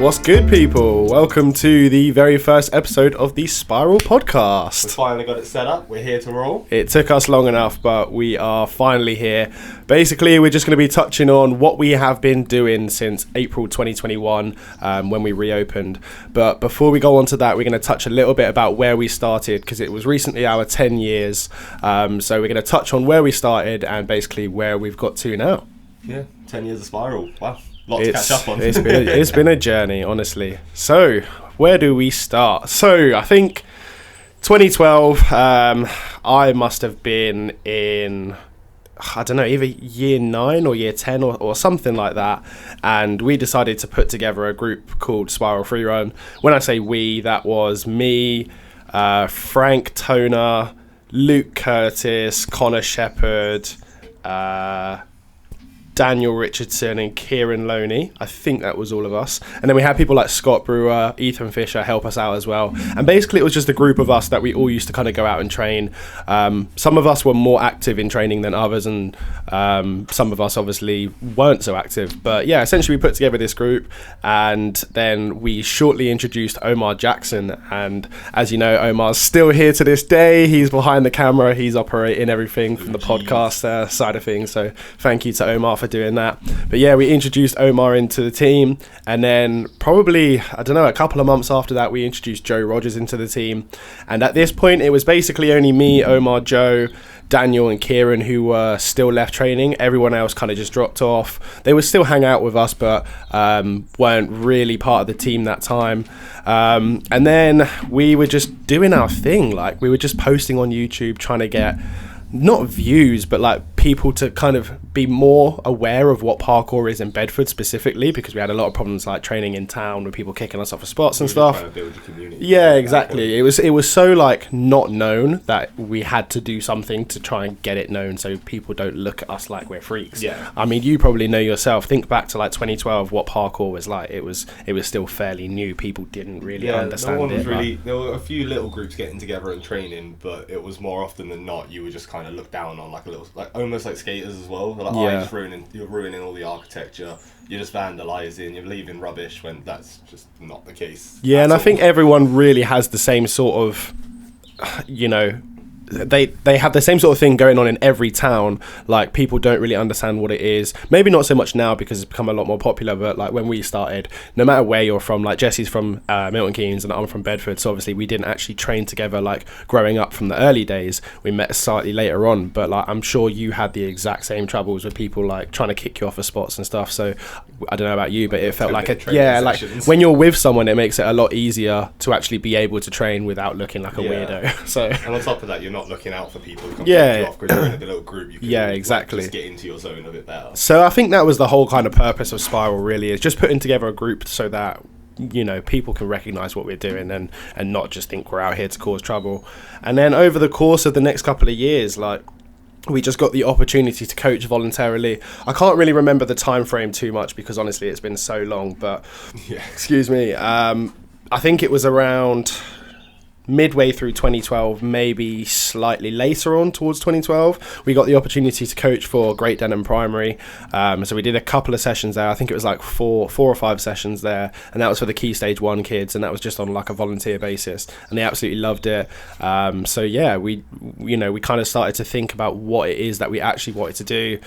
What's good, people? Welcome to the very first episode of the Spiral Podcast. We finally got it set up. We're here to roll. It took us long enough, but we are finally here. Basically, we're just going to be touching on what we have been doing since April 2021 when we reopened. But before we go on to that, we're going to touch a little bit about where we started because it was recently our 10 years. So we're going to touch on where we started and basically where we've got to now. Yeah, 10 years of Spiral. Wow. Lot to catch up on. It's been a journey, honestly. So, where do we start? So, I think 2012, I must have been in, I don't know, either year 9 or year 10 or something like that. And we decided to put together a group called Spiral Freerun. When I say we, that was me, Frank Toner, Luke Curtis, Connor Shepherd, Daniel Richardson and Kieran Loney. I think that was all of us. And then we had people like Scott Brewer, Ethan Fisher help us out as well. And basically it was just a group of us that we all used to kind of go out and train. Some of us were more active in training than others, and some of us obviously weren't so active. But yeah, essentially we put together this group, and then we shortly introduced Omar Jackson. And as you know, Omar's still here to this day. He's behind the camera. He's operating everything from the podcast side of things. So thank you to Omar for doing that. But yeah, we introduced Omar into the team, and then probably, I don't know, a couple of months after that we introduced Joe Rogers into the team. And at this point it was basically only me, Omar, Joe, Daniel and Kieran who were still left training. Everyone else kind of just dropped off. They would still hang out with us, but weren't really part of the team that time. And then we were just doing our thing. Like, we were just posting on YouTube, trying to get not views, but like people to kind of be more aware of what parkour is in Bedford specifically, because we had a lot of problems like training in town with people kicking us off of spots and stuff. Trying to build a community. Yeah, exactly. It was so like not known that we had to do something to try and get it known so people don't look at us like we're freaks. Yeah. I mean, you probably know yourself. Think back to like 2012, what parkour was like. It was still fairly new. People didn't really understand it. There were a few little groups getting together and training, but it was more often than not you were just kind of looked down on like a little, like almost like skaters as well. Like, you're ruining all the architecture. You're just vandalising. You're leaving rubbish, when that's just not the case. Yeah, and I think everyone really has the same sort of, you know, they have the same sort of thing going on in every town. Like, people don't really understand what it is. Maybe not so much now because it's become a lot more popular, but like when we started, no matter where you're from, like Jesse's from Milton Keynes and I'm from Bedford, so obviously we didn't actually train together like growing up from the early days. We met slightly later on, but like I'm sure you had the exact same troubles with people like trying to kick you off of spots and stuff. So I don't know about you, but it felt like like when you're with someone, it makes it a lot easier to actually be able to train without looking like a weirdo. So, and on top of that, you're not looking out for people to come you off because you're in a little group. You can exactly. Just get into your zone a bit better. So I think that was the whole kind of purpose of Spiral, really, is just putting together a group so that, you know, people can recognise what we're doing and not just think we're out here to cause trouble. And then over the course of the next couple of years, like, we just got the opportunity to coach voluntarily. I can't really remember the time frame too much because honestly it's been so long, but excuse me, I think it was around midway through 2012, maybe slightly later on towards 2012, we got the opportunity to coach for Great Denham Primary. So we did a couple of sessions there. I think it was like four or five sessions there, and that was for the Key Stage 1 kids, and that was just on like a volunteer basis, and they absolutely loved it. So yeah, we kind of started to think about what it is that we actually wanted to do.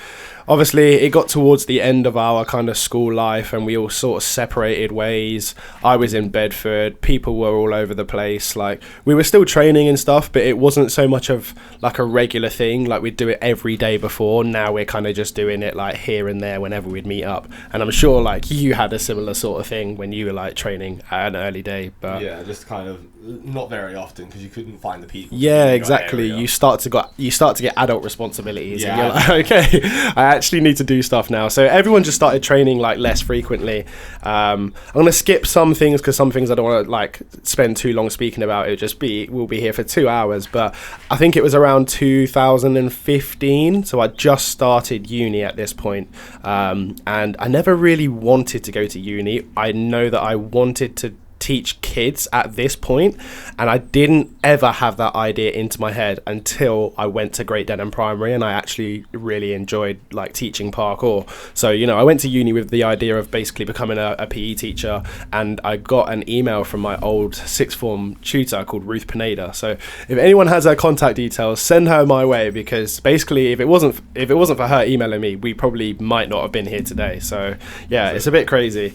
Obviously, it got towards the end of our kind of school life, and we all sort of separated ways. I was in Bedford, people were all over the place. Like, we were still training and stuff, but it wasn't so much of like a regular thing. Like, we'd do it every day before. Now we're kind of just doing it like here and there whenever we'd meet up. And I'm sure like you had a similar sort of thing when you were like training at an early day. But yeah, just kind of not very often because you couldn't find the people. Yeah, exactly. You start to get adult responsibilities, and you're like, okay, I actually need to do stuff now. So everyone just started training like less frequently. I'm gonna skip some things because some things I don't want to like spend too long speaking about. We'll be here for 2 hours. But I think it was around 2015, so I just started uni at this point, and I never really wanted to go to uni. I know that I wanted to teach kids at this point, and I didn't ever have that idea into my head until I went to Great Denham Primary, and I actually really enjoyed like teaching parkour. So, you know, I went to uni with the idea of basically becoming a PE teacher, and I got an email from my old sixth form tutor called Ruth Pineda. So if anyone has her contact details, send her my way, because basically if it wasn't for her emailing me, we probably might not have been here today. So yeah, it's a bit crazy.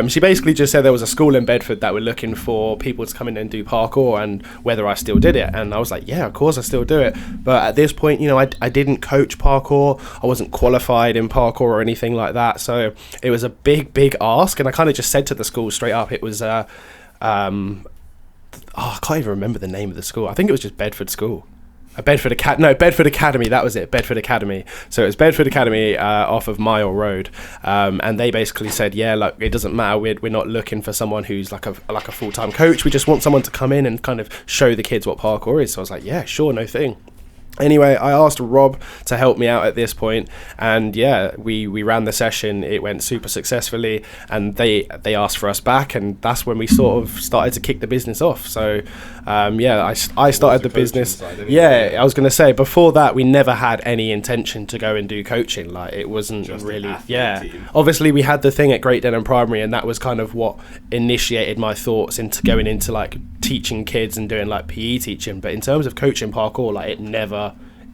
She basically just said there was a school in Bedford that were looking for people to come in and do parkour, and whether I still did it. And I was like, yeah, of course I still do it. But at this point, you know, I didn't coach parkour. I wasn't qualified in parkour or anything like that. So it was a big ask. And I kind of just said to the school straight up, it was, I can't even remember the name of the school. I think it was just Bedford School. Bedford Academy, that was it, Bedford Academy. So it was Bedford Academy off of Mile Road, and they basically said, yeah, like, it doesn't matter, we're not looking for someone who's like a full-time coach, we just want someone to come in and kind of show the kids what parkour is. So I was like, yeah, sure, no thing. Anyway, I asked Rob to help me out at this point, and yeah, we ran the session. It went super successfully, and they asked for us back, and that's when we sort of started to kick the business off. So I started the business. Yeah, I was going to say, before that, we never had any intention to go and do coaching. Like, it wasn't just really, team. Obviously, we had the thing at Great Denham Primary, and that was kind of what initiated my thoughts into going into like teaching kids and doing like PE teaching. But in terms of coaching parkour, like,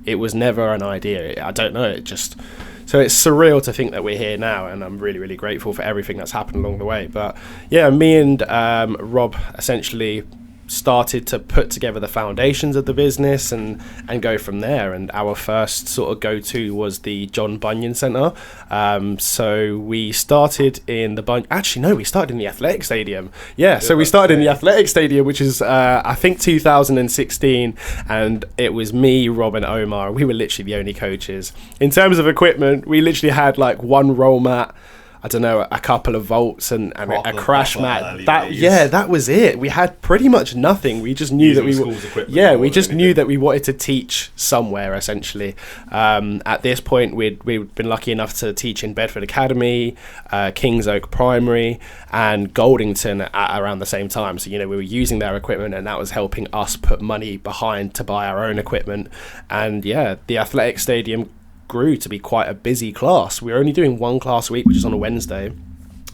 it was never an idea. I don't know, so it's surreal to think that we're here now, and I'm really, really grateful for everything that's happened along the way. But yeah, me and Rob essentially started to put together the foundations of the business and go from there. And our first sort of go-to was the John Bunyan Centre. So we started in we started in the Athletic Stadium. Yeah, so we started in the Athletic Stadium, which is I think 2016, and it was me, Rob and Omar. We were literally the only coaches. In terms of equipment, we literally had like one roll mat, I don't know, a couple of vaults and a crash mat. That was it. We had pretty much nothing. We just knew that we wanted to teach somewhere, essentially. At this point, we'd been lucky enough to teach in Bedford Academy, Kings Oak Primary, and Goldington at around the same time. So, you know, we were using their equipment, and that was helping us put money behind to buy our own equipment. And yeah, the Athletic Stadium grew to be quite a busy class. We were only doing one class a week, which is on a Wednesday.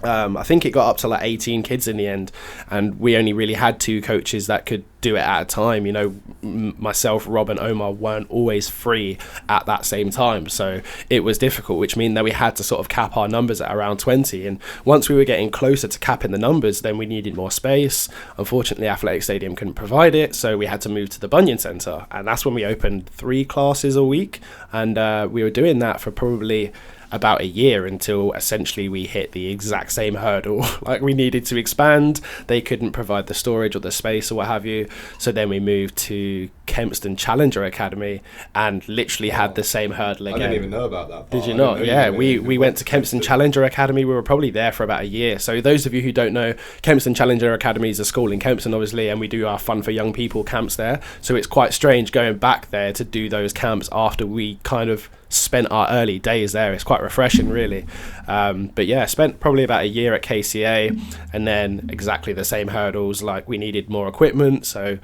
I think it got up to like 18 kids in the end, and we only really had two coaches that could do it at a time. You know, myself, Rob and Omar weren't always free at that same time, so it was difficult, which meant that we had to sort of cap our numbers at around 20. And once we were getting closer to capping the numbers, then we needed more space. Unfortunately, Athletic Stadium couldn't provide it, so we had to move to the Bunyan Centre, and that's when we opened 3 classes a week. And we were doing that for probably about a year, until essentially we hit the exact same hurdle. Like, we needed to expand, they couldn't provide the storage or the space or what have you, so then we moved to Kempston Challenger Academy and literally had the same hurdle again. I didn't even know about that part. Did you not? Yeah, we went to Kempston Challenger Academy. We were probably there for about a year. So those of you who don't know, Kempston Challenger Academy is a school in Kempston, obviously, and we do our Fun for Young People camps there. So it's quite strange going back there to do those camps after we kind of spent our early days there. It's quite refreshing, really. But yeah, spent probably about a year at KCA, and then exactly the same hurdles. Like, we needed more equipment, so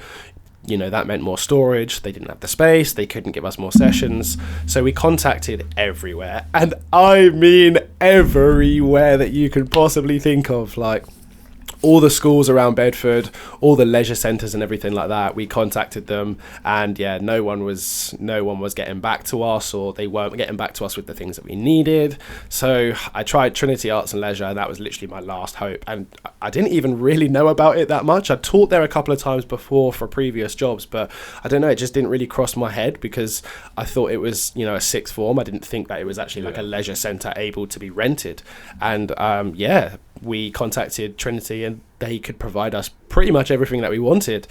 you know, that meant more storage. They didn't have the space, they couldn't give us more sessions, so we contacted everywhere, and I mean everywhere that you could possibly think of. Like, all the schools around Bedford, all the leisure centres and everything like that, we contacted them, and yeah, no one was getting back to us, or they weren't getting back to us with the things that we needed. So I tried Trinity Arts and Leisure, and that was literally my last hope, and I didn't even really know about it that much. I taught there a couple of times before for previous jobs, but I don't know, it just didn't really cross my head, because I thought it was, you know, a sixth form. I didn't think that it was actually like a leisure centre able to be rented. And we contacted Trinity, and they could provide us pretty much everything that we wanted. Is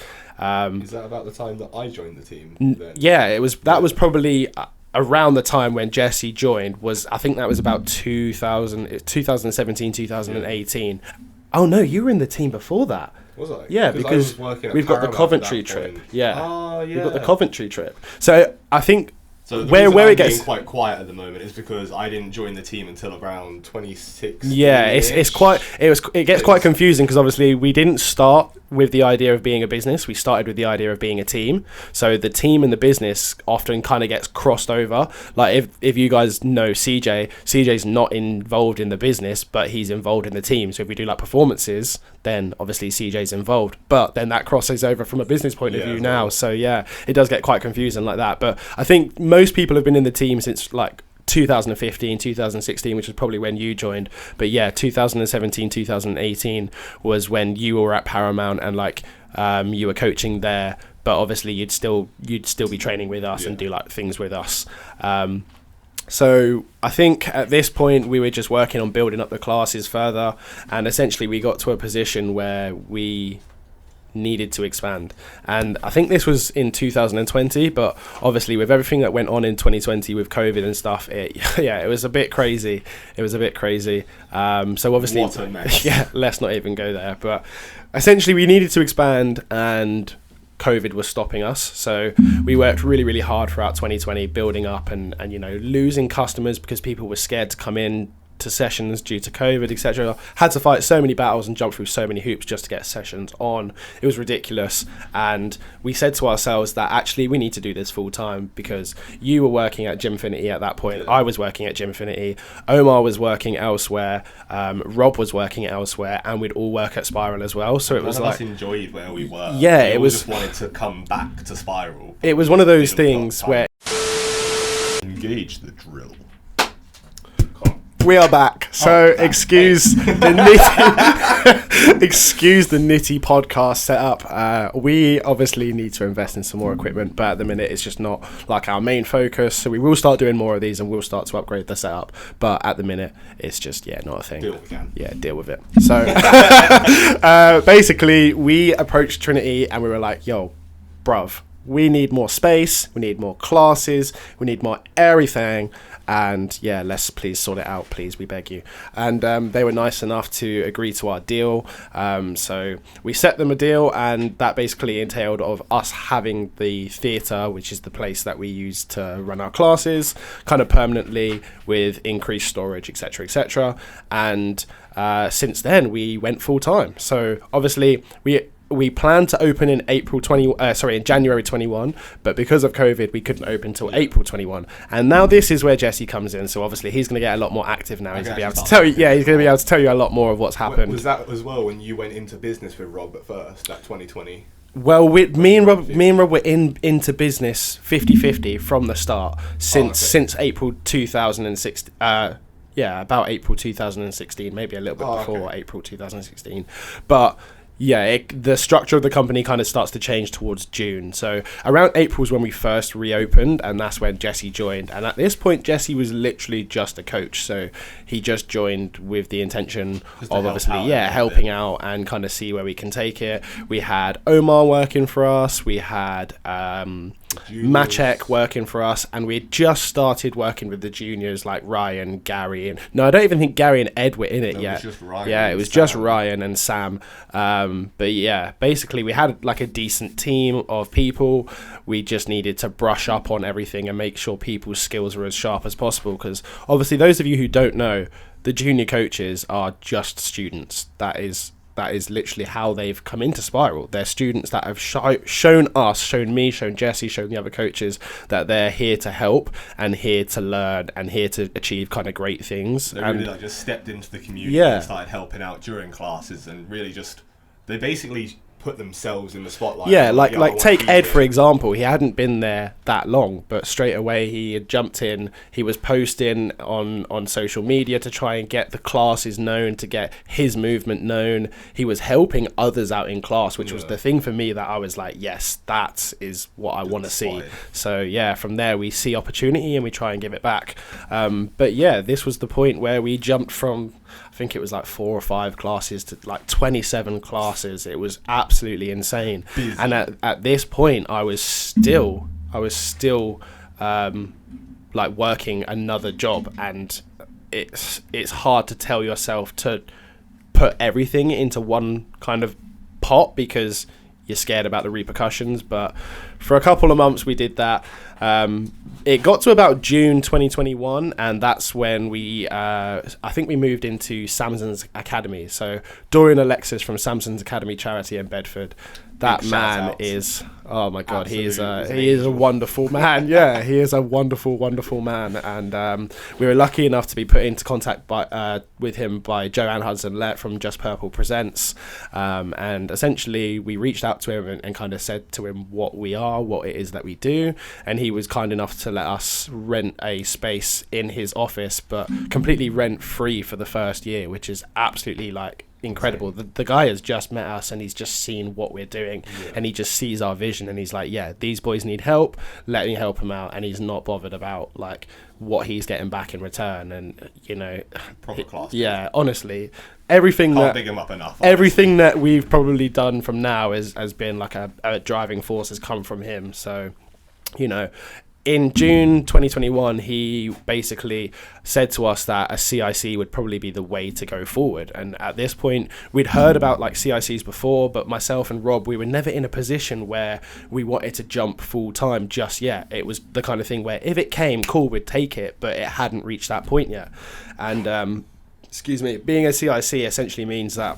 that about the time that I joined the team? Then? Yeah, it was. That was probably around the time when Jesse joined. I think that was about 2017, 2018. Yeah. Oh no, you were in the team before that. Was I? Yeah, because we've got the Coventry trip. Yeah. Oh, yeah. We've got the Coventry trip. So I think So the where reason I'm it gets being quite quiet at the moment is because I didn't join the team until around 26. Yeah, it gets quite confusing because obviously we didn't start with the idea of being a business. We started with the idea of being a team. So the team and the business often kind of gets crossed over. Like if you guys know CJ's not involved in the business, but he's involved in the team. So if we do like performances, then obviously CJ's involved. But then that crosses over from a business point of view now. So yeah, it does get quite confusing like that. But I think most people have been in the team since like 2015, 2016, which is probably when you joined. But yeah, 2017, 2018 was when you were at Paramount and like you were coaching there. But obviously you'd still be training with us and do like things with us. So I think at this point we were just working on building up the classes further, and essentially we got to a position where we needed to expand. And I think this was in 2020, but obviously with everything that went on in 2020 with COVID and stuff, it was a bit crazy. So obviously, what a mess. Yeah, let's not even go there. But essentially we needed to expand, and COVID was stopping us. So we worked really, really hard throughout 2020 building up and losing customers because people were scared to come in to sessions due to COVID, etc. Had to fight so many battles and jump through so many hoops just to get sessions on. It was ridiculous. And we said to ourselves that actually we need to do this full time, because you were working at Gymfinity at that point. I was working at Gymfinity. Omar was working elsewhere. Rob was working elsewhere, and we'd all work at Spiral as well. So it was like, us enjoyed where we were. Yeah, we it was. Just wanted to come back to Spiral. It was one of those things where engage the drill. We are back. So excuse the nitty podcast setup. We obviously need to invest in some more equipment, but at the minute it's just not like our main focus. So we will start doing more of these and we'll start to upgrade the setup. But at the minute it's just not a thing. Deal with it. So basically we approached Trinity and we were like, yo, bruv, we need more space, we need more classes, we need more everything. And yeah, let's please sort it out, please, we beg you. And they were nice enough to agree to our deal. So we set them a deal, and that basically entailed of us having the theatre, which is the place that we use to run our classes, kind of permanently with increased storage, etc., etc. And since then, we went full time. So obviously, we planned to open in in January 21, but because of COVID, we couldn't open until April 21. And now this is where Jesse comes in. So obviously, he's going to get a lot more active now. He's going to be able to tell you. Yeah, he's going to be able to tell you a lot more of what's happened. Was that as well when you went into business with Rob at first, that 2020? Well, me and Rob were into business 50-50 from the start since April 2016. About April 2016, maybe a little bit before April 2016, but. Yeah, the structure of the company kind of starts to change towards June. So around April is when we first reopened, and that's when Jesse joined. And at this point, Jesse was literally just a coach. So he just joined with the intention of obviously, helping out and kind of see where we can take it. We had Omar working for us. We had Maciek working for us, and we just started working with the juniors like Ryan, Gary, and I don't even think Gary and Ed were in it yet. It was just Ryan and Sam. But yeah, basically we had like a decent team of people. We just needed to brush up on everything and make sure people's skills were as sharp as possible, because obviously those of you who don't know, the junior coaches are just students. That is literally how they've come into Spiral. They're students that have shown us, shown me, shown Jesse, shown the other coaches that they're here to help and here to learn and here to achieve kind of great things. They really just stepped into the community and started helping out during classes, and really they basically put themselves in the spotlight. Yeah, like take Ed for example. He hadn't been there that long, but straight away he had jumped in. He was posting on social media to try and get the classes known, to get his movement known. He was helping others out in class, which was the thing for me that I was like, yes, that is what I want to see. So yeah, from there we see opportunity and we try and give it back. But yeah, this was the point where we jumped from, I think it was like 4 or 5 classes to like 27 classes. It was absolutely insane. Busy. And at this point, I was still like working another job, and it's hard to tell yourself to put everything into one kind of pot because you're scared about the repercussions. But for a couple of months we did that. It got to about June 2021, and that's when I think we moved into Samson's Academy. So Dorian Alexis from Samson's Academy charity in Bedford. That man is, oh my God, he is a wonderful man. Yeah, he is a wonderful, wonderful man. And we were lucky enough to be put into contact with him by Joanne Hudson-Lett from Just Purple Presents. And essentially we reached out to him and kind of said to him what we are, what it is that we do. And he was kind enough to let us rent a space in his office, but completely rent free for the first year, which is absolutely like incredible. The guy has just met us and he's just seen what we're doing, and he just sees our vision and he's like, yeah, these boys need help, let me help them out. And he's not bothered about like what he's getting back in return. And you know, proper class. Yeah, honestly, everything Can't that big him up enough, everything that we've probably done from now has been like a driving force, has come from him. So you know, in June 2021, he basically said to us that a CIC would probably be the way to go forward. And at this point, we'd heard about like CICs before, but myself and Rob, we were never in a position where we wanted to jump full time just yet. It was the kind of thing where if it came, cool, we'd take it, but it hadn't reached that point yet. And being a CIC essentially means that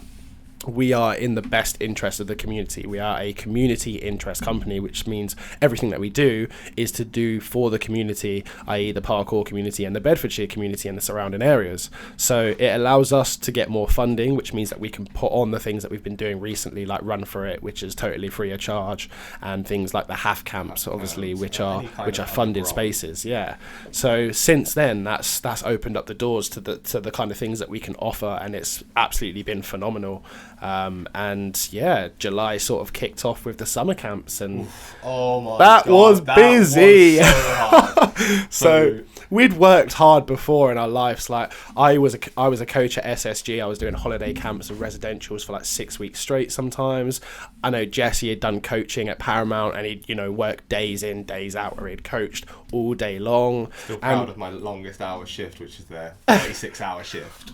we are in the best interest of the community. We are a community interest company, which means everything that we do is to do for the community, i.e. the parkour community and the Bedfordshire community and the surrounding areas. So it allows us to get more funding, which means that we can put on the things that we've been doing recently, like Run For It, which is totally free of charge, and things like the half camps, obviously, which are funded spaces. Yeah. So since then, that's opened up the doors to the kind of things that we can offer, and it's absolutely been phenomenal. And yeah, July sort of kicked off with the summer camps, and that was busy. Was so hard. So we'd worked hard before in our lives. Like I was a coach at SSG. I was doing holiday camps and residentials for like 6 weeks straight sometimes. I know Jesse had done coaching at Paramount, and he'd worked days in, days out, where he'd coached all day long. Still proud of my longest hour shift, which is their 36-hour shift.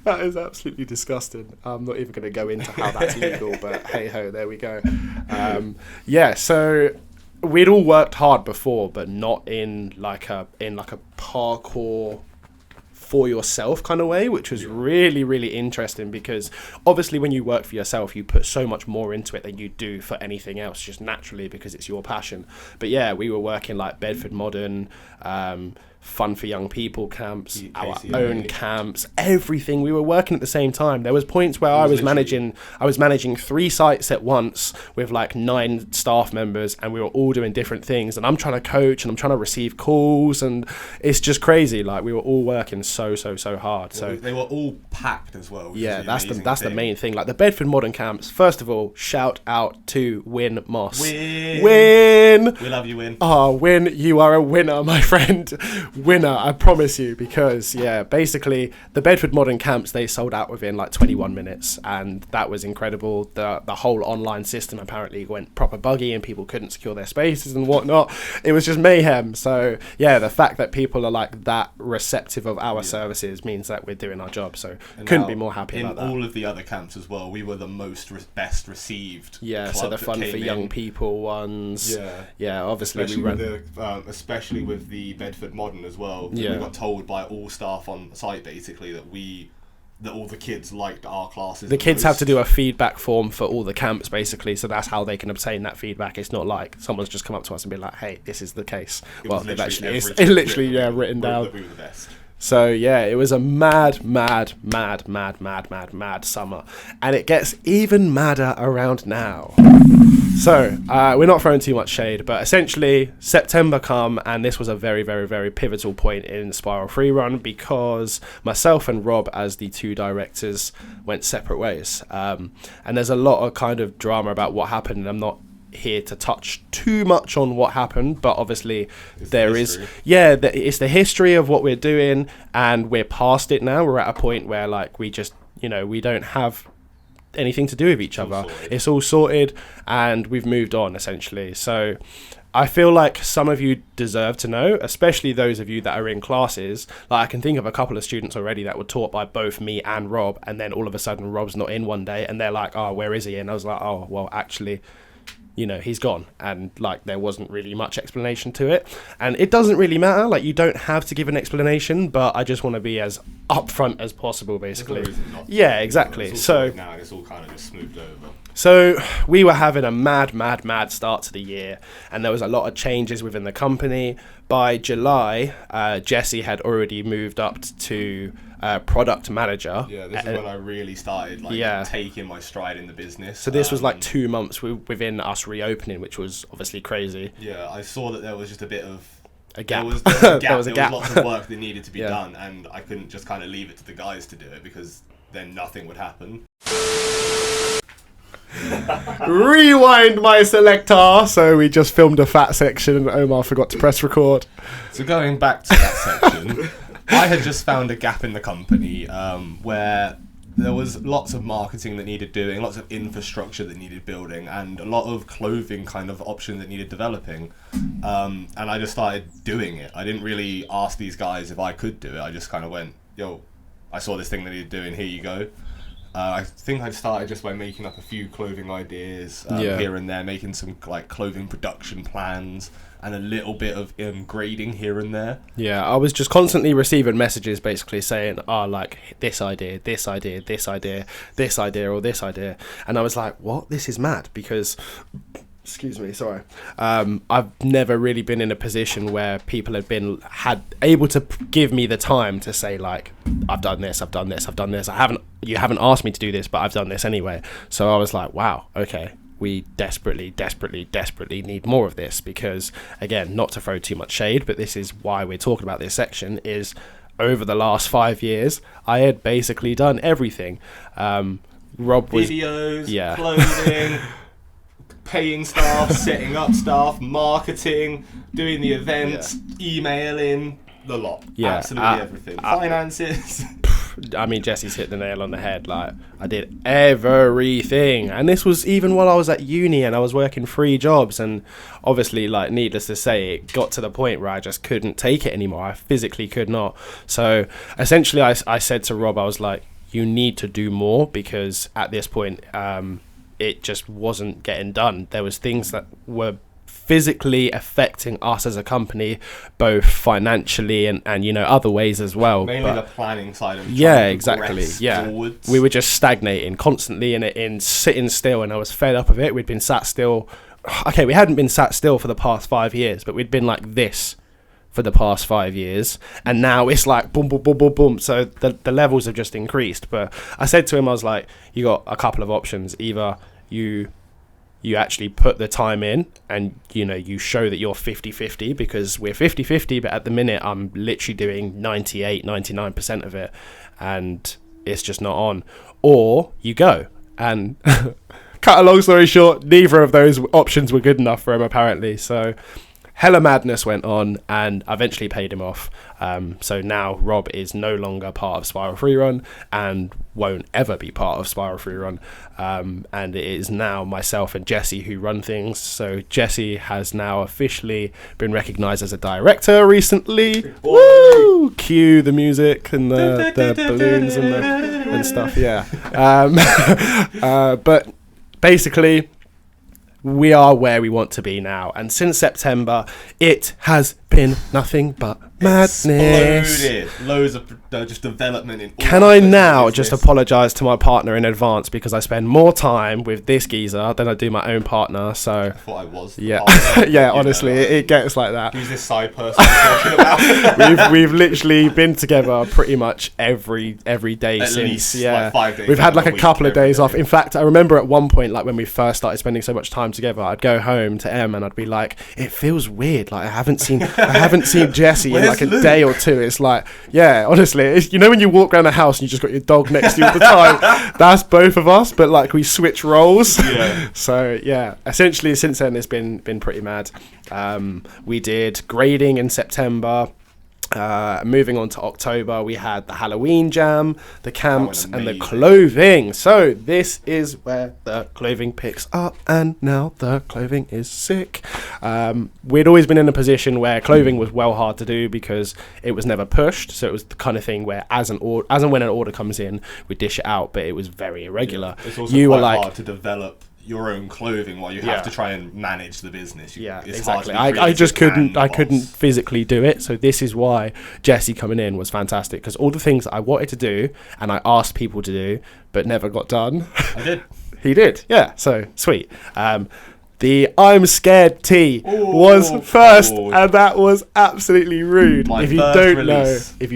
That is absolutely disgusting. I'm not even going to go into how that's legal, but hey ho, there we go. So we'd all worked hard before, but not in like a parkour for yourself kind of way, which was really, really interesting, because obviously when you work for yourself, you put so much more into it than you do for anything else, just naturally, because it's your passion. But yeah, we were working like Bedford Modern, Fun for Young People camps, our own camps, everything. We were working at the same time. There was points where I was managing 3 sites at once with like 9 staff members, and we were all doing different things, and I'm trying to coach and I'm trying to receive calls, and it's just crazy. Like we were all working so hard. So they were all packed as well. Yeah, that's the main thing. Like the Bedford Modern camps, first of all, shout out to Win Moss. Win! We love you, Win. Oh, Win, you are a winner, my friend. Winner, I promise you, because basically the Bedford Modern camps, they sold out within like 21 minutes, and that was incredible. The whole online system apparently went proper buggy, and people couldn't secure their spaces and whatnot. It was just mayhem. So yeah, the fact that people are like that receptive of our services means that we're doing our job. So and couldn't be more happy about that. In all of the other camps as well, we were the best received. Yeah, so the Fun for Young People ones. Yeah, obviously especially with the Bedford Modern as well. We got told by all staff on site basically that all the kids liked our classes. The kids have to do a feedback form for all the camps basically, so that's how they can obtain that feedback. It's not like someone's just come up to us and be like, hey, this is the case. It's literally written down. That we were the best. So yeah, it was a mad summer, and it gets even madder around now. So we're not throwing too much shade, but essentially September come, and this was a very, very, very pivotal point in Spiral Freerun, because myself and Rob, as the 2 directors, went separate ways. And there's a lot of kind of drama about what happened, and I'm not here to touch too much on what happened, but obviously it's the history of what we're doing, and we're past it now. We're at a point where like we just we don't have anything to do with each other. It's all sorted, and we've moved on essentially. So I feel like some of you deserve to know, especially those of you that are in classes. Like I can think of a couple of students already that were taught by both me and Rob, and then all of a sudden Rob's not in one day, and they're like, oh, where is he? And I was like, oh, well, actually you know, he's gone, and like there wasn't really much explanation to it, and it doesn't really matter, like you don't have to give an explanation, but I just want to be as upfront as possible, basically. Yeah, exactly. So now it's all kind of just smoothed over. So we were having a mad start to the year, and there was a lot of changes within the company. By July, Jesse had already moved up to product manager. Yeah, this is when I really started taking my stride in the business. So this was like 2 months within us reopening, which was obviously crazy. Yeah, I saw that there was just a bit of a gap. There was lots of work that needed to be done, and I couldn't just kind of leave it to the guys to do it, because then nothing would happen. Rewind my selector. So we just filmed a fat section and Omar forgot to press record. So going back to that section, I had just found a gap in the company where there was lots of marketing that needed doing, lots of infrastructure that needed building, and a lot of clothing kind of option that needed developing. And I just started doing it. I didn't really ask these guys if I could do it. I just kind of went, yo, I saw this thing that needed doing, here you go. I think I started just by making up a few clothing ideas here and there, making some like clothing production plans and a little bit of grading here and there. Yeah, I was just constantly receiving messages basically saying, like this idea, this idea, this idea, this idea, or this idea. And I was like, what? This is mad, because... Excuse me, sorry. I've never really been in a position where people had able to give me the time to say like, I've done this. You haven't asked me to do this, but I've done this anyway. So I was like, wow, okay, we desperately need more of this, because again, not to throw too much shade, but this is why we're talking about this section, is over the last 5 years, I had basically done everything. Rob was... Videos, clothing... paying staff, setting up staff, marketing, doing the events, emailing, the lot. Yeah, absolutely everything. Finances. I mean, Jesse's hit the nail on the head. Like, I did everything. And this was even while I was at uni and I was working 3 jobs. And obviously, like, needless to say, it got to the point where I just couldn't take it anymore. I physically could not. So essentially, I said to Rob, I was like, you need to do more, because at this point, it just wasn't getting done. There was things that were physically affecting us as a company, both financially and you know, other ways as well. Mainly the planning side of forwards. We were just stagnating constantly in sitting still, and I was fed up of it. We'd been sat still. Okay, we hadn't been sat still for the past 5 years, but we'd been like this for the past 5 years, and now it's like boom, boom, boom, boom, boom. So the levels have just increased. But I said to him, I was like, you got a couple of options. Either you actually put the time in and, you know, you show that you're 50-50, because we're 50-50, but at the minute I'm literally doing 99% of it and it's just not on. Or you go. And cut a long story short, neither of those options were good enough for him, apparently. So hella madness went on, and I eventually paid him off. So now Rob is no longer part of Spiral Freerun and won't ever be part of Spiral Freerun. And it is now myself and Jesse who run things. So Jesse has now officially been recognised as a director recently. Woo! Cue the music and the balloons and stuff. Yeah. But basically, we are where we want to be now, and since September it has been nothing but madness. Exploded. Loads of just development in all. Can I now just apologise to my partner in advance, because I spend more time with this geezer than I do my own partner? So I thought I was. Yeah, yeah. Honestly, it gets like that. Who's this side person talking about? we've literally been together pretty much every day at since. Least, yeah, like 5 days. We've had like a couple of days off. In fact, I remember at one point, like when we first started spending so much time together, I'd go home to Em and I'd be like, it feels weird. Like I haven't seen Jesse in like a day or two. It's like, yeah, honestly, it's, you know, when you walk around the house and you just got your dog next to you all the time. That's both of us, but like we switch roles. Yeah. So yeah, essentially since then it's been pretty mad. We did grading in September. Moving on to October, we had the Halloween jam, the camps, and the clothing. So this is where the clothing picks up, and now the clothing is sick. We'd always been in a position where clothing was well hard to do because it was never pushed. So it was the kind of thing where as and when an order comes in, we dish it out, but it was very irregular. Yeah. It's also quite hard to develop your own clothing while you have to try and manage the business. It's exactly. I just couldn't physically do it. So this is why Jesse coming in was fantastic, because all the things that I wanted to do and I asked people to do but never got done. I did. He did. Yeah. So sweet. The I'm Scayered tee was first, and that was absolutely rude. If you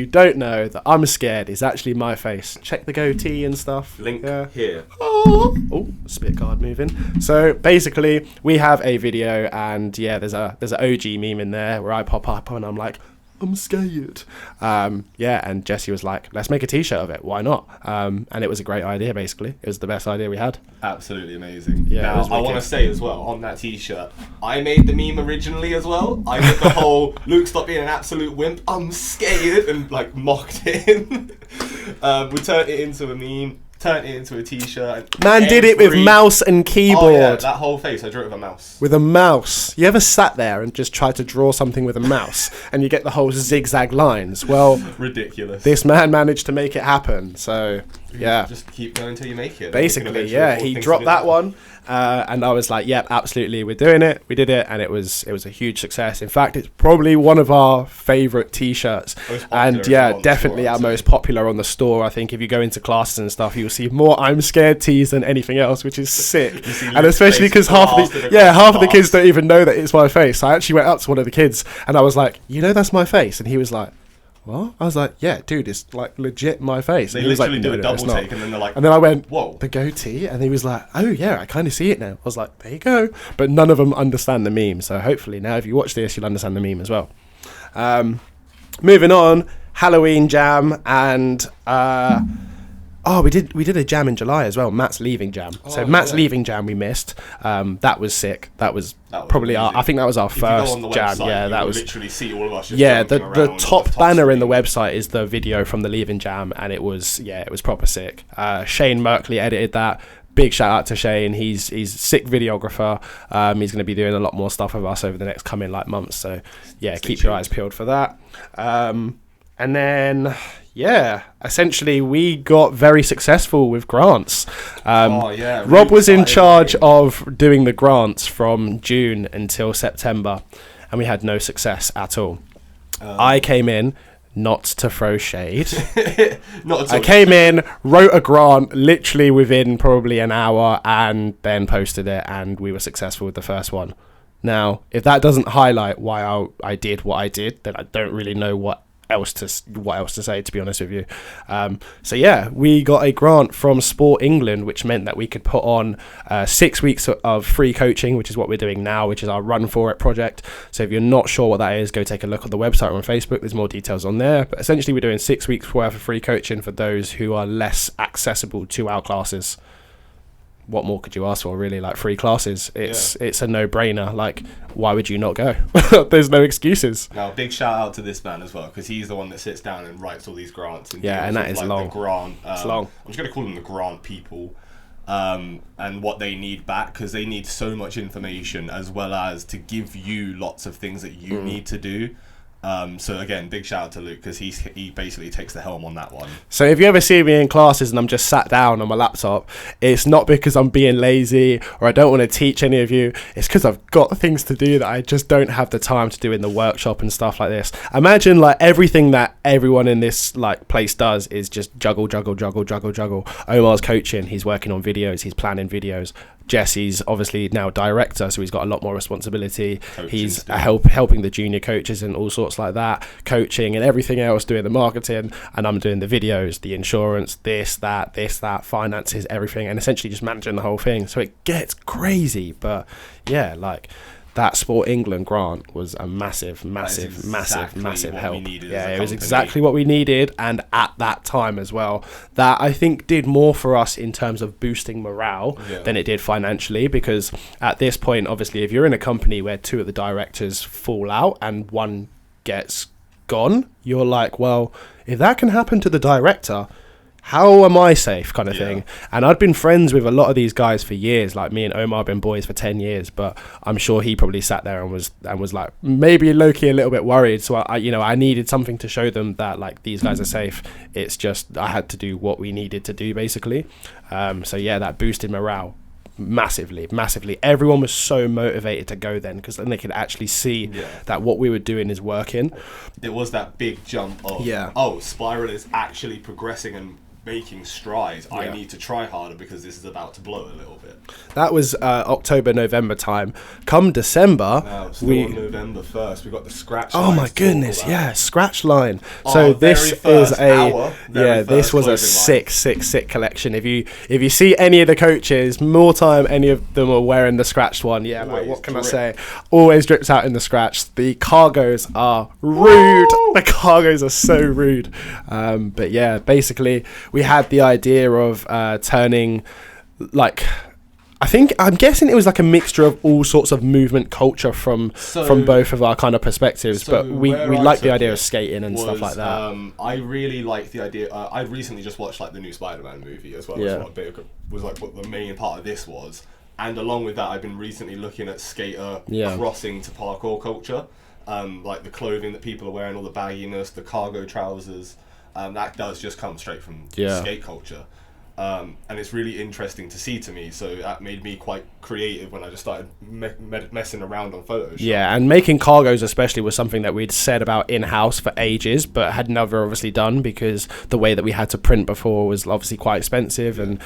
don't know that I'm Scayered is actually my face. Check the goatee and stuff. Link here. Oh, spit guard moving. So basically, we have a video, and there's an OG meme in there where I pop up and I'm like, I'm scared. And Jesse was like, let's make a t-shirt of it. Why not? And it was a great idea, basically. It was the best idea we had. Absolutely amazing. Yeah, now, I want to say as well, on that t-shirt, I made the meme originally as well. I did the whole, Luke, stop being an absolute wimp, I'm scared, and like mocked him. We turned it into a meme. Turned it into a t-shirt. Man did it with mouse and keyboard. Oh yeah, that whole face, I drew it with a mouse. With a mouse. You ever sat there and just tried to draw something with a mouse and you get the whole zigzag lines? Well, ridiculous. This man managed to make it happen. So, yeah. Just keep going until you make it. Basically, he dropped that one. And I was like, yep, absolutely, we're doing it. We did it, and it was a huge success. In fact, it's probably one of our favourite t-shirts. And definitely our most popular on the store. I think if you go into classes and stuff, you'll see more I'm Scayered tees than anything else, which is sick. And especially because half of the kids don't even know that it's my face. I actually went up to one of the kids and I was like, that's my face. And he was like, what? I was like, yeah, dude, it's like legit my face. They and he was literally like, do a double take, and then they're like, and then I went, whoa, the goatee, and he was like, oh yeah, I kind of see it now. I was like, there you go. But none of them understand the meme, so hopefully now if you watch this, you'll understand the meme as well. Moving on, Halloween jam, and we did a jam in July as well. Matt's leaving jam. So Matt's leaving jam we missed. That was sick. That was probably I think that was our first jam. That was literally see all of us. The top banner in the website is the video from the leaving jam, and it was proper sick. Shane Merkley edited that. Big shout out to Shane. He's a sick videographer. He's going to be doing a lot more stuff with us over the next coming months. So keep your eyes peeled for that. And then, essentially we got very successful with grants. Rob was in charge of doing the grants from June until September, and we had no success at all. I came in, not to throw shade. I came in, wrote a grant literally within probably an hour, and then posted it, and we were successful with the first one. Now, if that doesn't highlight why I did what I did, then I don't really know what else to say, to be honest with you. We got a grant from Sport England, which meant that we could put on 6 weeks of free coaching, which is what we're doing now, which is our Run For It project. So if you're not sure what that is, go take a look at the website or on Facebook. There's more details on there, but essentially we're doing 6 weeks worth of free coaching for those who are less accessible to our classes. What more could you ask for, really? Like, free classes, it's a no-brainer. Like, why would you not go? There's no excuses. Now, big shout out to this man as well, because he's the one that sits down and writes all these grants. And that is long. It's long. I'm just going to call them the grant people, and what they need back, because they need so much information, as well as to give you lots of things that you need to do. So again, big shout out to Luke, because he basically takes the helm on that one. So if you ever see me in classes and I'm just sat down on my laptop, it's not because I'm being lazy or I don't want to teach any of you. It's because I've got things to do that I just don't have the time to do in the workshop and stuff like this. Imagine everything that everyone in this place does is just juggle. Omar's coaching, he's working on videos, he's planning videos. Jesse's obviously now director, so he's got a lot more responsibility. He's helping the junior coaches and all sorts like that, coaching and everything else, doing the marketing, and I'm doing the videos, the insurance, this, that, finances, everything, and essentially just managing the whole thing. So it gets crazy, but that Sport England grant was a massive help. It was exactly what we needed, and at that time as well. That I think did more for us in terms of boosting morale than it did financially, because at this point, obviously, if you're in a company where two of the directors fall out and one gets gone, you're like, well, if that can happen to the director, how am I safe, kind of thing. And I'd been friends with a lot of these guys for years. Like, me and Omar have been boys for 10 years, but I'm sure he probably sat there and was like maybe low-key a little bit worried. So I needed something to show them that these guys are safe. It's just I had to do what we needed to do, basically. That boosted morale massively. Everyone was so motivated to go then, because then they could actually see that what we were doing is working. There was that big jump of, Spiral is actually progressing and making strides. I need to try harder because this is about to blow a little bit. That was October, November time. Come December, on November 1st, we got the scratch line. Oh my goodness, scratch line. So this is this was a sick collection. If you see any of the coaches, more time any of them are wearing the scratched one. Yeah, like, what can I say? Always drips out in the scratch. The cargos are rude. The cargos are so rude. But yeah, basically we had the idea of turning, like, I'm guessing it was like a mixture of all sorts of movement culture from both of our kind of perspectives, but we like the idea of skating and stuff like that. I really like the idea. I recently just watched like the new Spider-Man movie as well. Was like what the main part of this was, and along with that, I've been recently looking at skater crossing to parkour culture, like the clothing that people are wearing, all the bagginess, the cargo trousers. That does just come straight from skate culture. And it's really interesting to see to me, so that made me quite creative when I just started messing around on Photoshop. Yeah, and making cargos especially was something that we'd said about in-house for ages, but had never obviously done, because the way that we had to print before was obviously quite expensive, and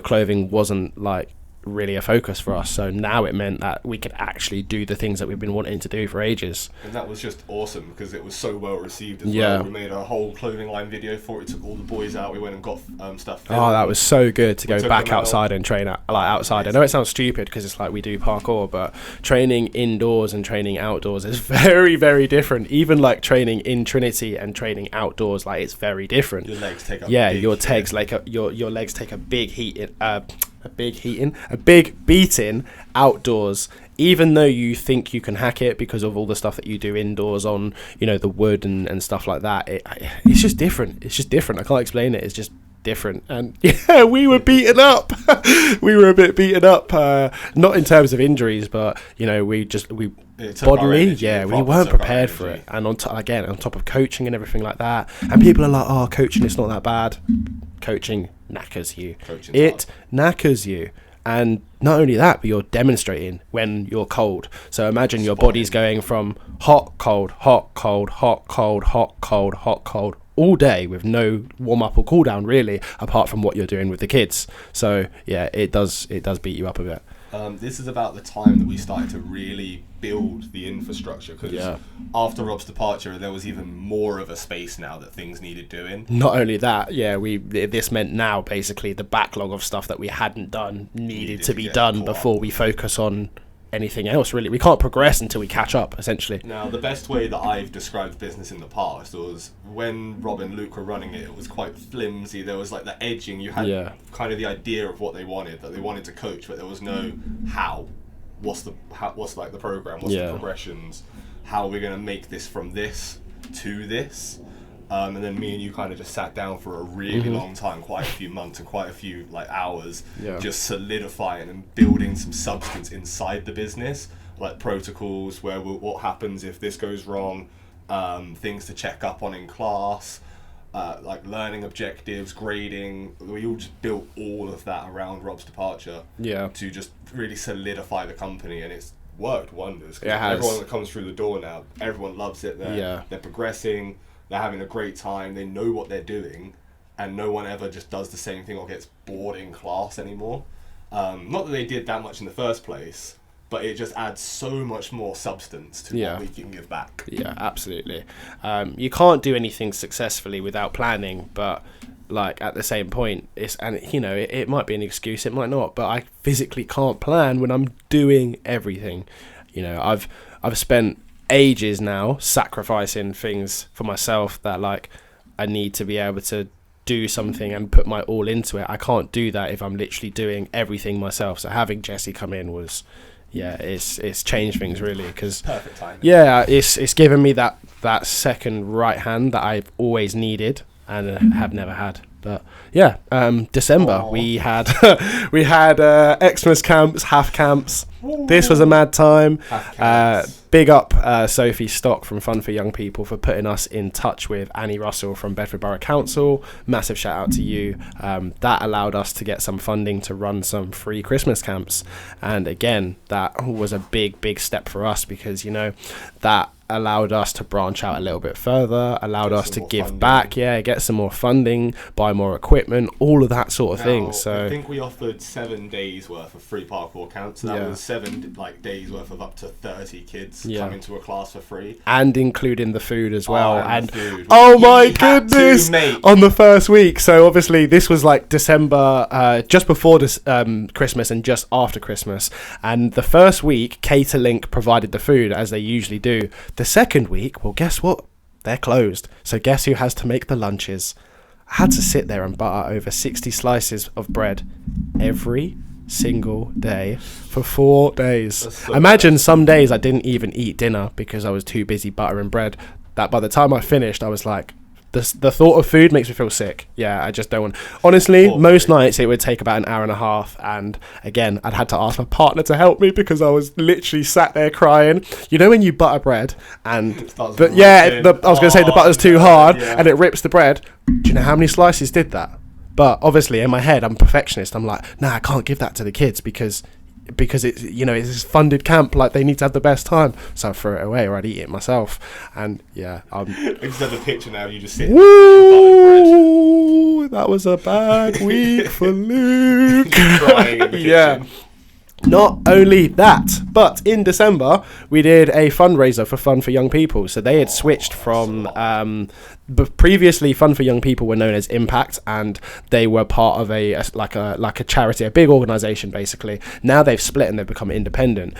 clothing wasn't like really a focus for us. So now it meant that we could actually do the things that we've been wanting to do for ages. And that was just awesome because it was so well received as well. We made a whole clothing line video for it, took all the boys out, we went and got stuff filmed. Oh, that was so good to go back outside and train outside. I know it sounds stupid because it's like we do parkour, but training indoors and training outdoors is very, very different. Even like training in Trinity and training outdoors, like it's very different. Your legs take your legs take a big beating outdoors, even though you think you can hack it because of all the stuff that you do indoors on the wood and stuff like that. It's just different. I can't explain it. It's just different. And we were beaten up. We were a bit beaten up, not in terms of injuries, but we bodily, we weren't prepared for it. And on top of coaching and everything like that, and people are like, oh, coaching, it's not that bad. Coaching knackers you. It knackers you. And not only that, but you're demonstrating when you're cold. So imagine your body's going from hot, cold, hot, cold, hot, cold, hot, cold, hot, cold all day with no warm up or cool down really, apart from what you're doing with the kids. So yeah, it does beat you up a bit. This is about the time that we started to really build the infrastructure, because after Rob's departure there was even more of a space now that things needed doing. Not only that, this meant now basically the backlog of stuff that we hadn't done needed to be done before we focus on anything else really. We can't progress until we catch up, essentially. Now, the best way that I've described business in the past was when Rob and Luke were running it was quite flimsy. There was like the edging. You had kind of the idea of what they wanted, that they wanted to coach, but there was no how. What's like the program? What's the progressions? How are we going to make this from this to this? And then me and you kind of just sat down for a really long time, quite a few months and quite a few like hours, just solidifying and building some substance inside the business, like protocols, what happens if this goes wrong, things to check up on in class, like learning objectives, grading. We all just built all of that around Rob's departure to just really solidify the company, and it's worked wonders. Everyone that comes through the door now, everyone loves it. They're progressing. They're having a great time. They know what they're doing, and no one ever just does the same thing or gets bored in class anymore. Not that they did that much in the first place, but it just adds so much more substance to what we can give back. Yeah, absolutely. You can't do anything successfully without planning, but like at the same point, it might be an excuse, it might not, but I physically can't plan when I'm doing everything. I've spent ages now sacrificing things for myself that like I need to be able to do something and put my all into it. I can't do that if I'm literally doing everything myself. So having Jesse come in was it's changed things really, because perfect timing. It's given me that second right hand that I've always needed and have never had. But December we had Xmas camps, half camps. This was a mad time. Cats. Big up Sophie Stock from Fun for Young People for putting us in touch with Annie Russell from Bedford Borough Council. Massive shout out to you. That allowed us to get some funding to run some free Christmas camps. And again, that was a big step for us because, you know, that allowed us to branch out a little bit further, allowed us to give back, get some more funding, buy more equipment, all of that sort of thing. So I think we offered 7 days worth of free parkour camps. So that was 7 days worth of up to 30 kids coming to a class for free, and including the food as well. And food. Oh my goodness, on the first week. So obviously this was like December, just before this Christmas and just after Christmas. And the first week, Caterlink provided the food as they usually do. The second week, well, guess what? They're closed. So guess who has to make the lunches? I had to sit there and butter over 60 slices of bread every single day for 4 days. So imagine some days I didn't even eat dinner because I was too busy buttering bread. That by the time I finished, I was like, the thought of food makes me feel sick. Yeah, I just don't want. Honestly, most nights it would take about an hour and a half, and again, I'd had to ask my partner to help me because I was literally sat there crying. You know when you butter bread and I was going to say the butter's too hard and it rips the bread. Do you know how many slices did that? But obviously, in my head, I'm a perfectionist. I'm like, nah, I can't give that to the kids because it's, you know, it's this funded camp, like they need to have the best time, so I throw it away or I'd eat it myself. And I just have the picture now, you just sit woo, that was a bad week for Luke. Crying in the kitchen. Not only that, but in December we did a fundraiser for Fun for Young People. So they had switched from previously Fun for Young People were known as Impact, and they were part of a charity, a big organisation basically. Now they've split and they've become independent.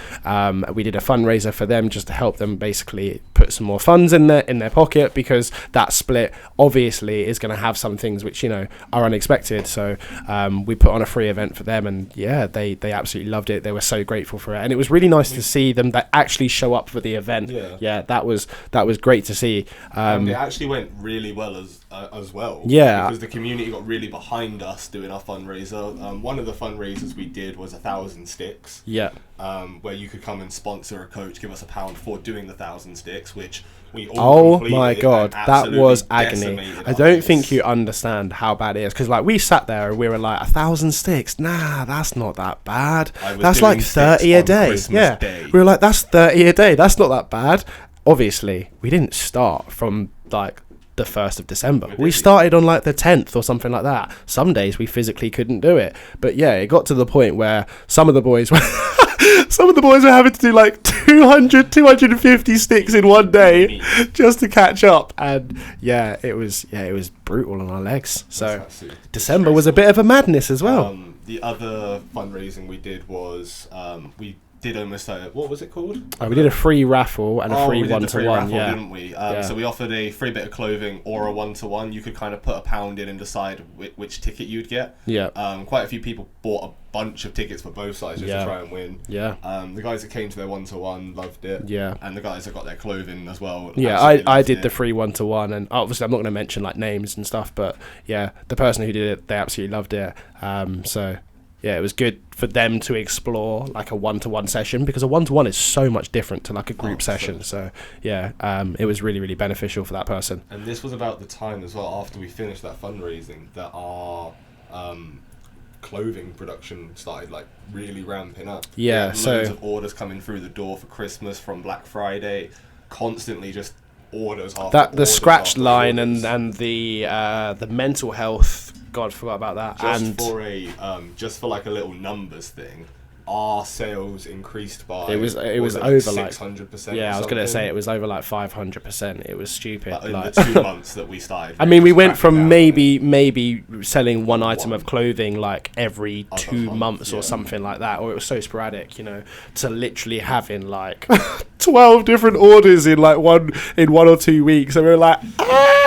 We did a fundraiser for them just to help them basically put some more funds in their pocket, because that split obviously is going to have some things which, you know, are unexpected. So we put on a free event for them, and they absolutely loved it. They were so grateful for it, and it was really nice to see them that actually show up for the event. That was great to see. It actually went really well as well, because the community got really behind us doing our fundraiser. One of the fundraisers we did was 1,000 sticks, where you could come and sponsor a coach, give us £1 for doing the 1,000 sticks, which we all completed. My god, that was agony. I don't think you understand how bad it is, because like we sat there and we were like, 1,000 sticks, nah, that's not that bad, that's like 30 a day. Day. We were like, that's 30 a day, that's not that bad. Obviously we didn't start from like the 1st of December. We started on like the 10th or something like that. Some days we physically couldn't do it, but it got to the point where some of the boys were having to do like 250 sticks in one day just to catch up, and it was brutal on our legs. So December was a bit of a madness as well. The other fundraising we did was we did almost what was it called? We did a free raffle and a free one-to-one, didn't we? So we offered a free bit of clothing or a one-to-one. You could kind of put £1 in and decide which ticket you'd get. Quite a few people bought a bunch of tickets for both sides just to try and win. The guys that came to their one-to-one loved it. And the guys that got their clothing as well. I did the free one-to-one, and obviously I'm not going to mention like names and stuff, but the person who did it, they absolutely loved it. It was good for them to explore like a one-to-one session, because a one-to-one is so much different to like a group session. So it was really, really beneficial for that person. And this was about the time as well, after we finished that fundraising, that our clothing production started like really ramping up. Loads of orders coming through the door for Christmas from Black Friday, constantly just orders after that. The scratch line and the mental health. God, forgot about that. Just for like a little numbers thing, our sales increased by it was over 600%. I was gonna say it was over like 500%. It was stupid. In the 2 months that we started. I mean, we went from maybe selling one item of clothing like every 2 months or something like that, or it was so sporadic, you know, to literally having like 12 different orders in like one or 2 weeks, and we were like,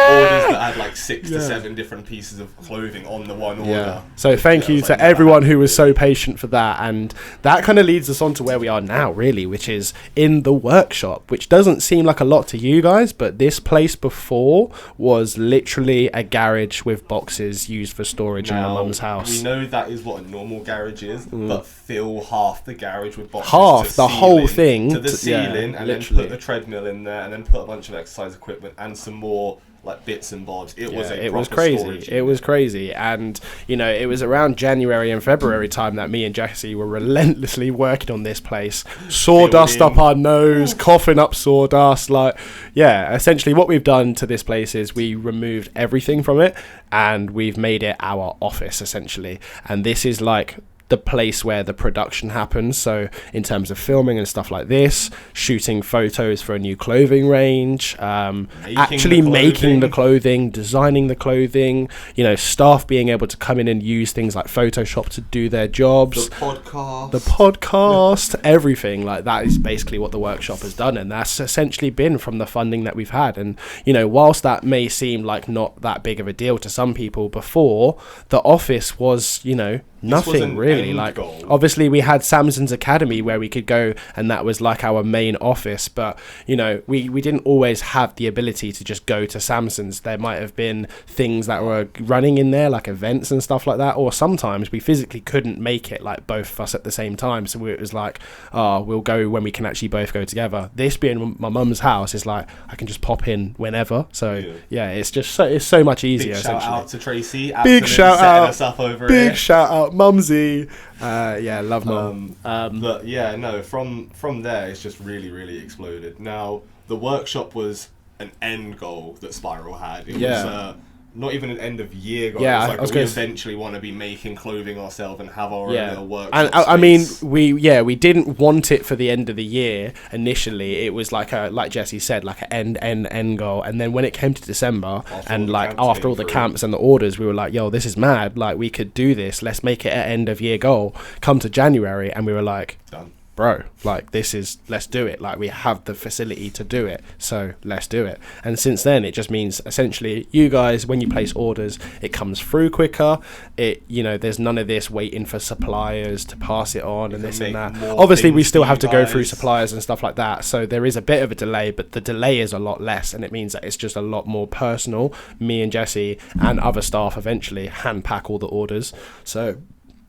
orders that had like 6 to 7 different pieces of clothing on the one order. So thank you to everyone who was so patient for that. And that kind of leads us on to where we are now, really, which is in the workshop, which doesn't seem like a lot to you guys, but this place before was literally a garage with boxes used for storage in my mum's house. We know that is what a normal garage is, but fill half the garage with boxes. The whole thing to the ceiling, and literally. Then put the treadmill in there, and then put a bunch of exercise equipment and some more like bits and bobs. It was crazy. It was crazy. And you know, it was around January and February time that me and Jesse were relentlessly working on this place, sawdust up our nose, coughing up sawdust. Like, yeah, essentially what we've done to this place is we removed everything from it and we've made it our office essentially. And this is like the place where the production happens. So in terms of filming and stuff like this, shooting photos for a new clothing range, making the clothing, designing the clothing, you know, staff being able to come in and use things like Photoshop to do their jobs, the podcast, everything like that is basically what the workshop has done. And that's essentially been from the funding that we've had. And, you know, whilst that may seem like not that big of a deal to some people before, the office was, you know, nothing really. Like, obviously we had Samson's Academy where we could go, and that was like our main office, but you know, we didn't always have the ability to just go to Samson's. There might have been things that were running in there, like events and stuff like that, or sometimes we physically couldn't make it, like both of us at the same time, so it was like, we'll go when we can actually both go together. This being my mum's house is like I can just pop in whenever, so yeah, it's just it's so much easier. Big shout out to Tracy, big shout out, us up over big shout out Mumsy. Love Mum. But yeah, no, from there it's just really exploded. Now the workshop was an end goal that Spiral had. It was not even an end of year goal. Yeah, it was like we eventually want to be making clothing ourselves and have our own little workshop. And I mean, we didn't want it for the end of the year initially. It was like Jesse said, like an end goal. And then when it came to December after all the camps and the orders, we were like, yo, this is mad. Like, we could do this. Let's make it an end of year goal. Come to January, and we were like, done. Bro, like, let's do it. Like, we have the facility to do it, so let's do it. And since then, it just means essentially you guys, when you place orders, it comes through quicker. There's none of this waiting for suppliers to pass it on and this and that. Obviously, we still have to go through suppliers and stuff like that, so there is a bit of a delay, but the delay is a lot less, and it means that it's just a lot more personal. Me and Jesse and other staff eventually hand pack all the orders. So,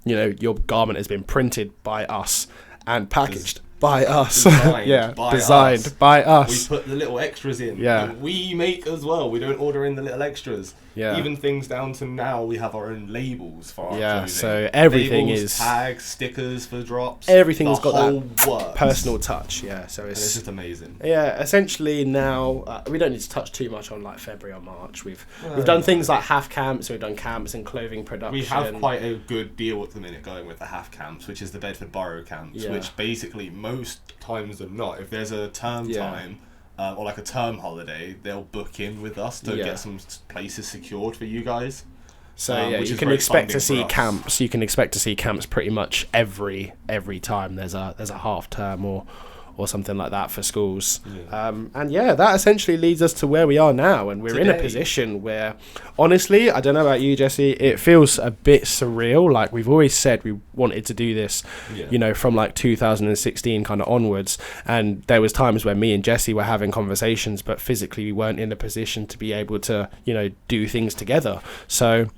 you know, your garment has been printed by us and packaged by us. Designed by us. We put the little extras in. Yeah. We make as well. We don't order in the little extras. Yeah. Even things down to now, we have our own labels for our clothing. So everything labels, is tags, stickers for drops. Everything's got that works. personal touch. Yeah. So it's just amazing. Yeah. Essentially now we don't need to touch too much on like February or March. We've done things like half camps. We've done camps and clothing production. We have quite a good deal at the minute going with the half camps, which is the Bedford Borough camps, which basically most times than not, if there's a term time. Or like a term holiday, they'll book in with us to get some places secured for you guys. So you can expect to see camps. You can expect to see camps pretty much every time there's a half term or something like that for schools. And that essentially leads us to where we are now, and we're in a position where, honestly, I don't know about you, Jesse, it feels a bit surreal. Like, we've always said we wanted to do this, you know, from like 2016 kind of onwards, and there was times where me and Jesse were having conversations, but physically we weren't in a position to be able to, you know, do things together. So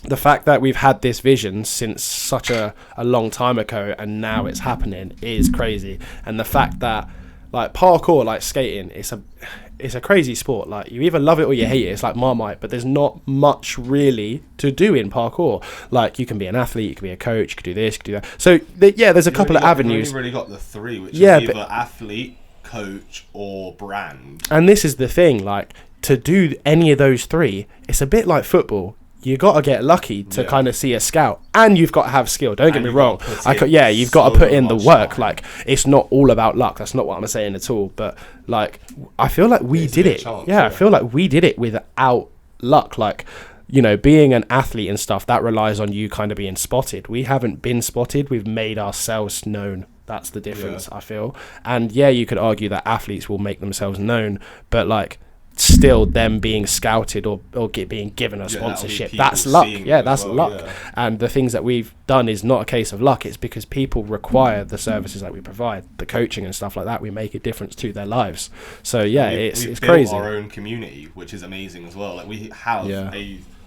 the fact that we've had this vision since such a long time ago and now it's happening is crazy. And the fact that, like, parkour, like skating, it's a crazy sport. Like, you either love it or you hate it. It's like Marmite, but there's not much really to do in parkour. Like, you can be an athlete, you can be a coach, you can do this, you can do that. So there's a couple of avenues. You've really got the three, which is either athlete, coach, or brand. And this is the thing, like, to do any of those three, it's a bit like football. You got to get lucky to kind of see a scout, and you've got to have skill. Don't get me wrong. You've got to put in the work. Like, it's not all about luck. That's not what I'm saying at all. But like, I feel like we did it. I feel like we did it without luck. Like, you know, being an athlete and stuff, that relies on you kind of being spotted. We haven't been spotted. We've made ourselves known. That's the difference, I feel. And you could argue that athletes will make themselves known, but like, still them being scouted or being given a sponsorship. That's luck. Yeah, that's luck. Yeah. And the things that we've done is not a case of luck. It's because people require the services that we provide, the coaching and stuff like that. We make a difference to their lives. So yeah, it's built crazy. Our own community, which is amazing as well. Like we have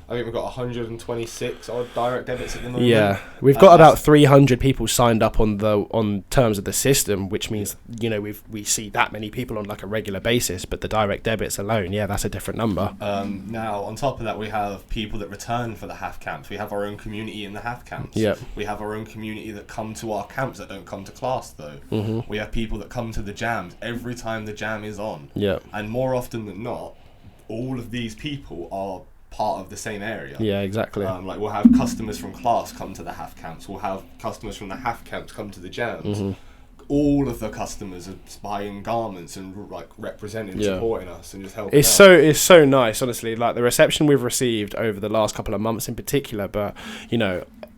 I think we've got 126 odd direct debits at the moment. Yeah, we've got about 300 people signed up on terms of the system, which means we see that many people on like a regular basis. But the direct debits alone, that's a different number. Now on top of that, we have people that return for the half camps. We have our own community in the half camps. Yeah, we have our own community that come to our camps that don't come to class though. Mm-hmm. We have people that come to the jams every time the jam is on. Yeah, and more often than not, all of these people are part of the same area. Yeah, exactly. Like we'll have customers from class come to the half camps. We'll have customers from the half camps come to the jams. Mm-hmm. All of the customers are buying garments and like representing, supporting us and just helping. It's so nice, honestly. Like the reception we've received over the last couple of months in particular, but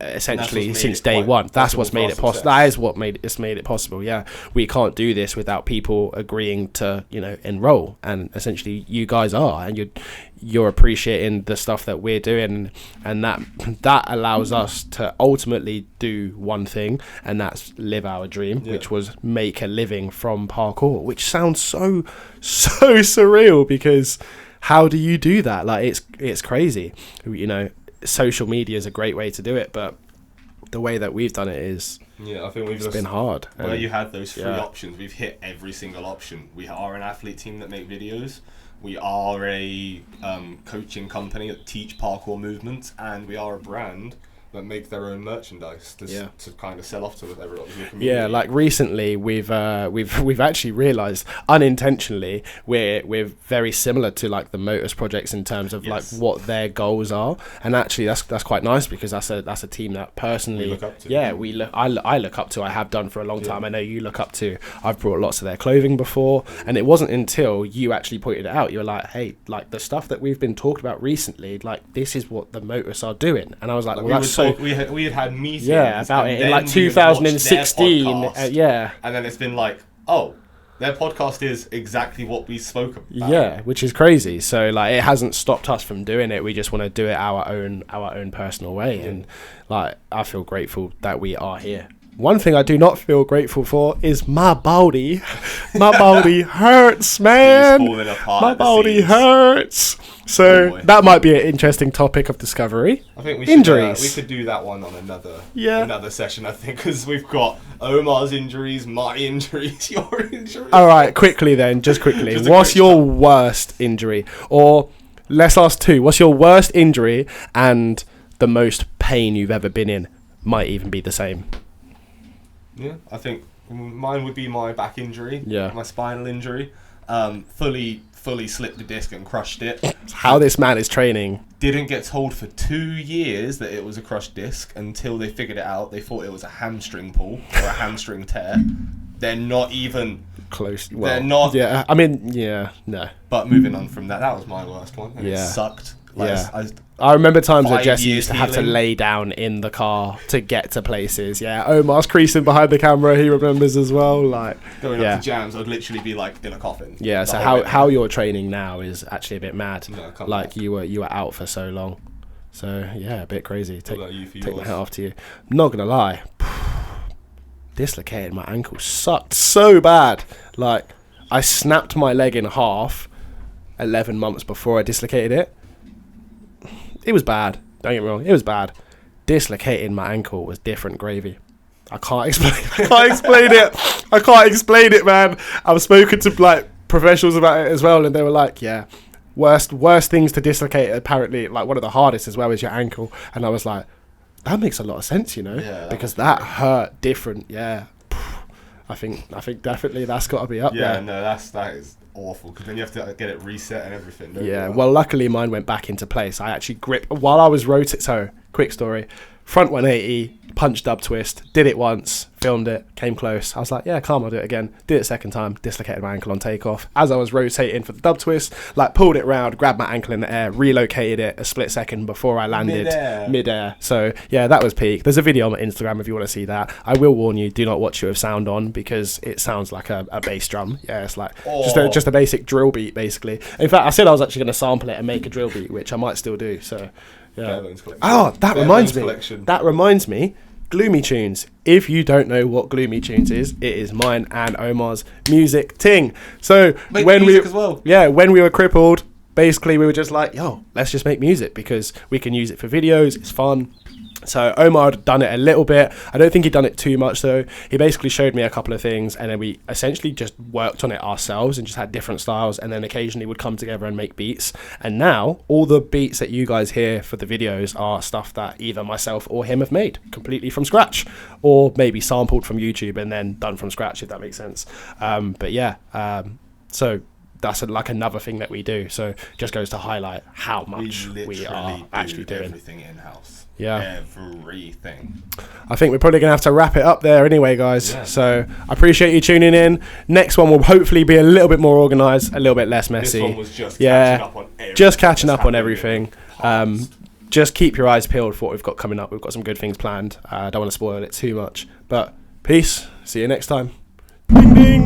essentially since day one, that's what's made it possible. That is what made it possible. Yeah, we can't do this without people agreeing to enroll, and essentially you guys are, and you're appreciating the stuff that we're doing, and that allows us to ultimately do one thing, and that's live our dream, which was make a living from parkour, which sounds so surreal, because how do you do that? Like it's crazy. Social media is a great way to do it, but the way that we've done it is I think it's been hard. Where you had those three options, we've hit every single option. We are an athlete team that make videos. We are a coaching company that teach parkour movements, and we are a brand that make their own merchandise to kind of sell off to everyone in the community. Yeah, like recently we've actually realised unintentionally we're very similar to like the Motus projects in terms of like what their goals are, and actually that's quite nice, because that's a team that personally we look up to. I look up to. I have done for a long time. I know you look up to. I've brought lots of their clothing before, and it wasn't until you actually pointed it out, you were like, hey, like the stuff that we've been talking about recently, like this is what the Motus are doing, and I was like, well, that's so. We had meetings about it in like 2016 and then it's been like, oh, their podcast is exactly what we spoke about, which is crazy. So like it hasn't stopped us from doing it. We just want to do it our own personal way, and like I feel grateful that we are here. One thing I do not feel grateful for is my body. My body hurts, man. My body hurts. So that might be an interesting topic of discovery. I think we could do that one on another session, I think, because we've got Omar's injuries, my injuries, your injuries. All right, quickly then, just quickly. What's your worst injury? Or let's ask two. What's your worst injury and the most pain you've ever been in? Might even be the same. Yeah, I think mine would be my back injury. Yeah. My spinal injury. Fully slipped the disc and crushed it. How this man is training. Didn't get told for 2 years that it was a crushed disc until they figured it out. They thought it was a hamstring pull or a hamstring tear. They're not even close. Well, they're not. Yeah, I mean, no. But moving on from that was my worst one. And it sucked. I remember times where Jesse used to have to lay down in the car to get to places. Yeah, Omar's creasing behind the camera. He remembers as well. Like going up to jams, I'd literally be like in a coffin. Yeah. So how you're training now is actually a bit mad. Like you were out for so long. So yeah, a bit crazy. Take my hat off to you. I'm not gonna lie. Dislocated my ankle sucked so bad. Like I snapped my leg in half 11 months before I dislocated it. It was bad. Don't get me wrong. It was bad. Dislocating my ankle was different gravy. I can't explain it. I can't explain it, man. I've spoken to like professionals about it as well, and they were like, yeah, worst things to dislocate, apparently like one of the hardest as well is your ankle. And I was like, that makes a lot of sense, because that hurt different. Yeah. I think definitely that's got to be up there. Yeah, no, that is awful, because then you have to get it reset and everything. Yeah, well, luckily mine went back into place. I actually gripped while I was rotating. So quick story. Front 180, punch dub twist, did it once, filmed it, came close. I was like, yeah, calm, I'll do it again. Did it second time, dislocated my ankle on takeoff. As I was rotating for the dub twist, like pulled it round, grabbed my ankle in the air, relocated it a split second before I landed mid-air. So yeah, that was peak. There's a video on my Instagram if you want to see that. I will warn you, do not watch it with sound on because it sounds like a bass drum. Yeah, it's like just a basic drill beat basically. In fact, I said I was actually going to sample it and make a drill beat, which I might still do. So yeah. That reminds me. Gloomy Choonz. If you don't know what Gloomy Choonz is, it is mine and Omar's music ting. So when we were crippled, basically we were just like, yo, let's just make music because we can use it for videos. It's fun. So Omar had done it a little bit. I don't think he'd done it too much though. He basically showed me a couple of things and then we essentially just worked on it ourselves and just had different styles and then occasionally would come together and make beats. And now all the beats that you guys hear for the videos are stuff that either myself or him have made completely from scratch or maybe sampled from YouTube and then done from scratch, if that makes sense. So that's like another thing that we do. So just goes to highlight how much we are actually doing. Everything in-house. Yeah. Everything. I think we're probably going to have to wrap it up there anyway, guys. Yeah. So I appreciate you tuning in. Next one will hopefully be a little bit more organised, a little bit less messy. This one was just catching up on everything. Just catching up on everything. Just keep your eyes peeled for what we've got coming up. We've got some good things planned. I don't want to spoil it too much. But peace. See you next time. Ding, ding.